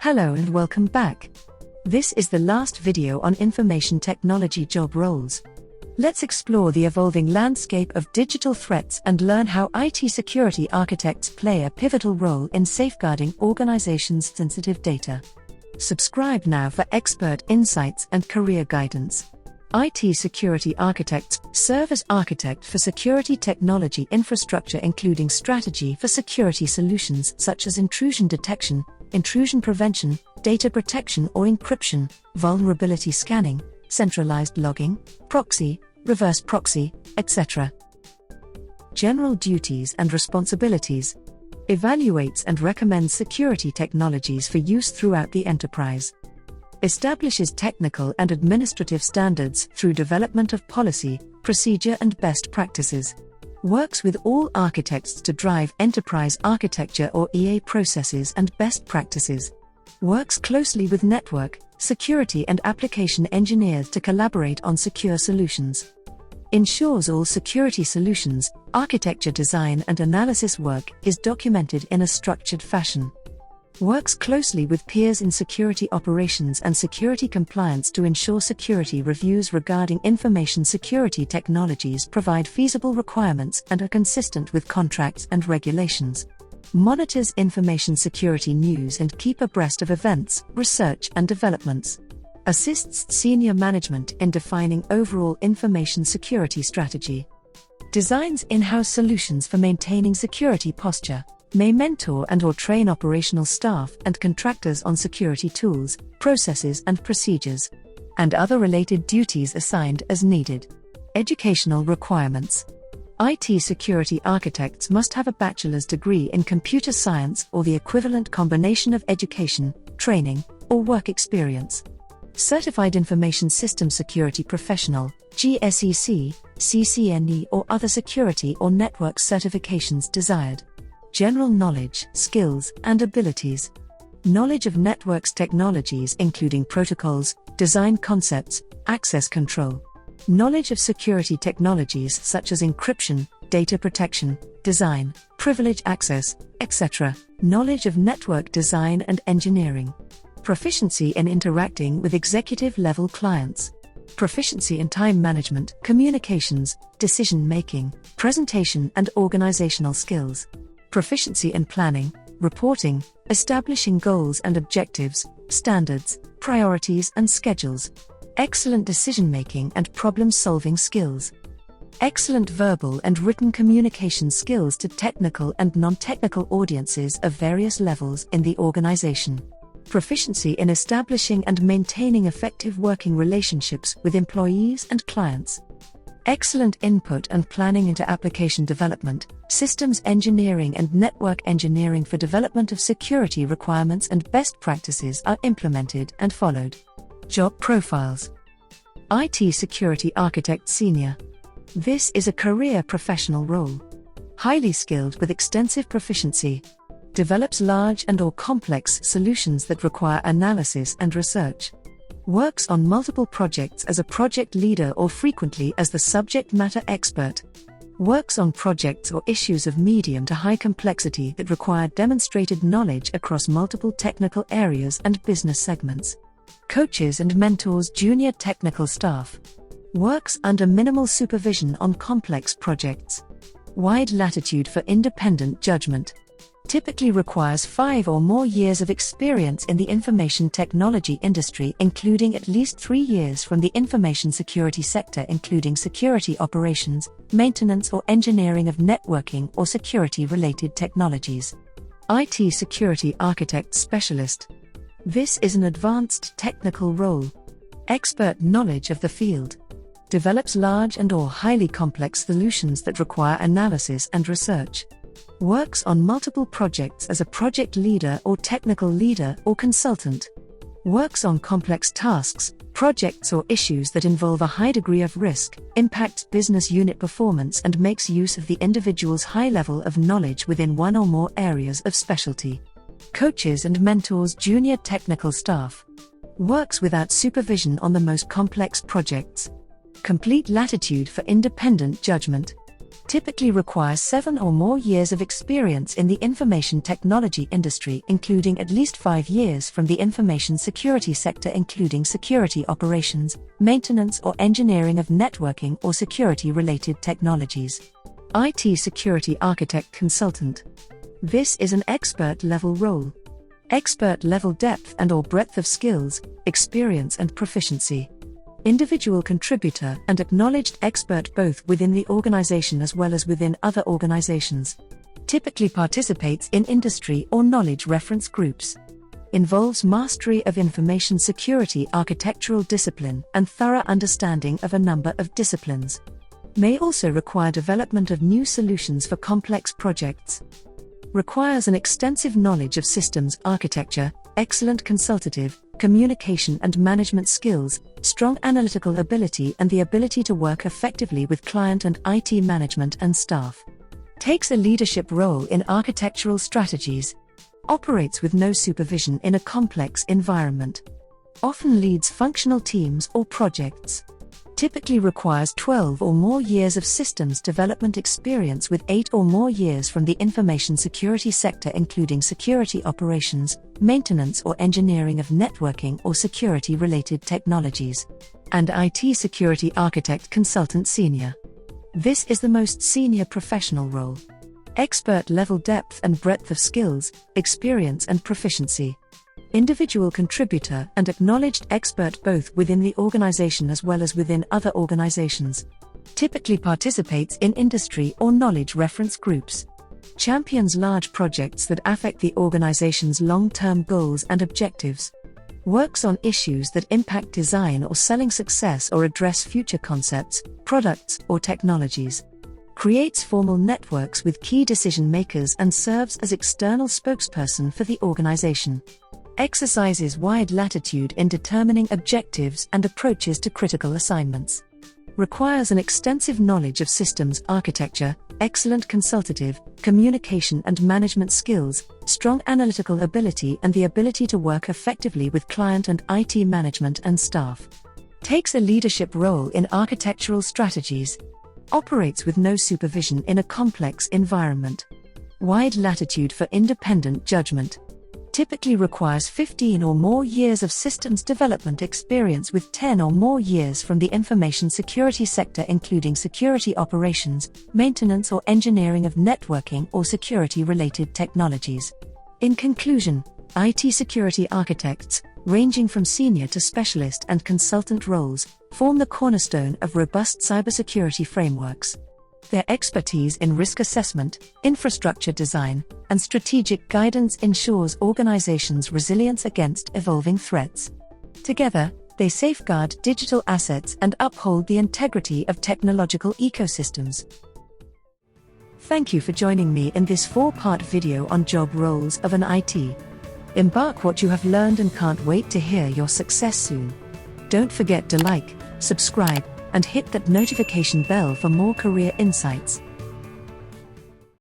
Hello and welcome back. This is the last video on information technology job roles. Let's explore the evolving landscape of digital threats and learn how IT security architects play a pivotal role in safeguarding organizations' sensitive data. Subscribe now for expert insights and career guidance. IT security architects serve as architect for security technology infrastructure, including strategy for security solutions such as intrusion detection, intrusion prevention, data protection or encryption, vulnerability scanning, centralized logging, proxy, reverse proxy, etc. General duties and responsibilities. Evaluates and recommends security technologies for use throughout the enterprise. Establishes technical and administrative standards through development of policy, procedure and best practices. Works with all architects to drive enterprise architecture or EA processes and best practices. Works closely with network, security and application engineers to collaborate on secure solutions. Ensures all security solutions, architecture design and analysis work is documented in a structured fashion. Works closely with peers in security operations and security compliance to ensure security reviews regarding information security technologies provide feasible requirements and are consistent with contracts and regulations. Monitors information security news and keep abreast of events, research and developments. Assists senior management in defining overall information security strategy. Designs in-house solutions for maintaining security posture. May mentor and/or train operational staff and contractors on security tools, processes and procedures, and other related duties assigned as needed. Educational requirements. IT security architects must have a bachelor's degree in computer science or the equivalent combination of education, training, or work experience. Certified Information System Security Professional, GSEC, CCNE or other security or network certifications desired. General knowledge, skills, and abilities. Knowledge of networks technologies including protocols, design concepts, access control. Knowledge of security technologies such as encryption, data protection, design, privilege access, etc. Knowledge of network design and engineering. Proficiency in interacting with executive-level clients. Proficiency in time management, communications, decision-making, presentation and organizational skills. Proficiency in planning, reporting, establishing goals and objectives, standards, priorities and schedules. Excellent decision-making and problem-solving skills. Excellent verbal and written communication skills to technical and non-technical audiences of various levels in the organization. Proficiency in establishing and maintaining effective working relationships with employees and clients. Excellent input and planning into application development, systems engineering and network engineering for development of security requirements and best practices are implemented and followed. Job profiles. IT Security Architect Senior. This is a career professional role. Highly skilled with extensive proficiency. Develops large and/or complex solutions that require analysis and research. Works on multiple projects as a project leader or frequently as the subject matter expert. Works on projects or issues of medium to high complexity that require demonstrated knowledge across multiple technical areas and business segments. Coaches and mentors junior technical staff. Works under minimal supervision on complex projects. Wide latitude for independent judgment. Typically requires 5 or more years of experience in the information technology industry, including at least 3 years from the information security sector, including security operations, maintenance or engineering of networking or security-related technologies. IT Security Architect Specialist. This is an advanced technical role. Expert knowledge of the field. Develops large and/or highly complex solutions that require analysis and research. Works on multiple projects as a project leader or technical leader or consultant. Works on complex tasks, projects or issues that involve a high degree of risk, impacts business unit performance and makes use of the individual's high level of knowledge within one or more areas of specialty. Coaches and mentors junior technical staff. Works without supervision on the most complex projects. Complete latitude for independent judgment. Typically requires 7 or more years of experience in the information technology industry, including at least 5 years from the information security sector, including security operations, maintenance or engineering of networking or security-related technologies. IT security architect consultant. This is an expert-level role. Expert-level depth and/or breadth of skills, experience and proficiency. Individual contributor and acknowledged expert both within the organization as well as within other organizations. Typically participates in industry or knowledge reference groups. Involves mastery of information security architectural discipline and thorough understanding of a number of disciplines. May also require development of new solutions for complex projects. Requires an extensive knowledge of systems architecture, excellent consultative, communication and management skills, strong analytical ability and the ability to work effectively with client and IT management and staff. Takes a leadership role in architectural strategies. Operates with no supervision in a complex environment. Often leads functional teams or projects. Typically requires 12 or more years of systems development experience with 8 or more years from the information security sector, including security operations, maintenance or engineering of networking or security-related technologies. And IT security architect consultant senior. This is the most senior professional role. Expert-level depth and breadth of skills, experience and proficiency. Individual contributor and acknowledged expert both within the organization as well as within other organizations. Typically participates in industry or knowledge reference groups. Champions large projects that affect the organization's long-term goals and objectives. Works on issues that impact design or selling success or address future concepts, products or technologies. Creates formal networks with key decision makers and serves as external spokesperson for the organization. Exercises wide latitude in determining objectives and approaches to critical assignments. Requires an extensive knowledge of systems architecture, excellent consultative, communication and management skills, strong analytical ability and the ability to work effectively with client and IT management and staff. Takes a leadership role in architectural strategies. Operates with no supervision in a complex environment. Wide latitude for independent judgment. Typically requires 15 or more years of systems development experience with 10 or more years from the information security sector, including security operations, maintenance or engineering of networking or security-related technologies. In conclusion, IT security architects, ranging from senior to specialist and consultant roles, form the cornerstone of robust cybersecurity frameworks. Their expertise in risk assessment, infrastructure design, and strategic guidance ensures organizations' resilience against evolving threats. Together, they safeguard digital assets and uphold the integrity of technological ecosystems. Thank you for joining me in this 4-part video on job roles of an IT. Embark what you have learned and can't wait to hear your success soon. Don't forget to like, subscribe, and hit that notification bell for more career insights.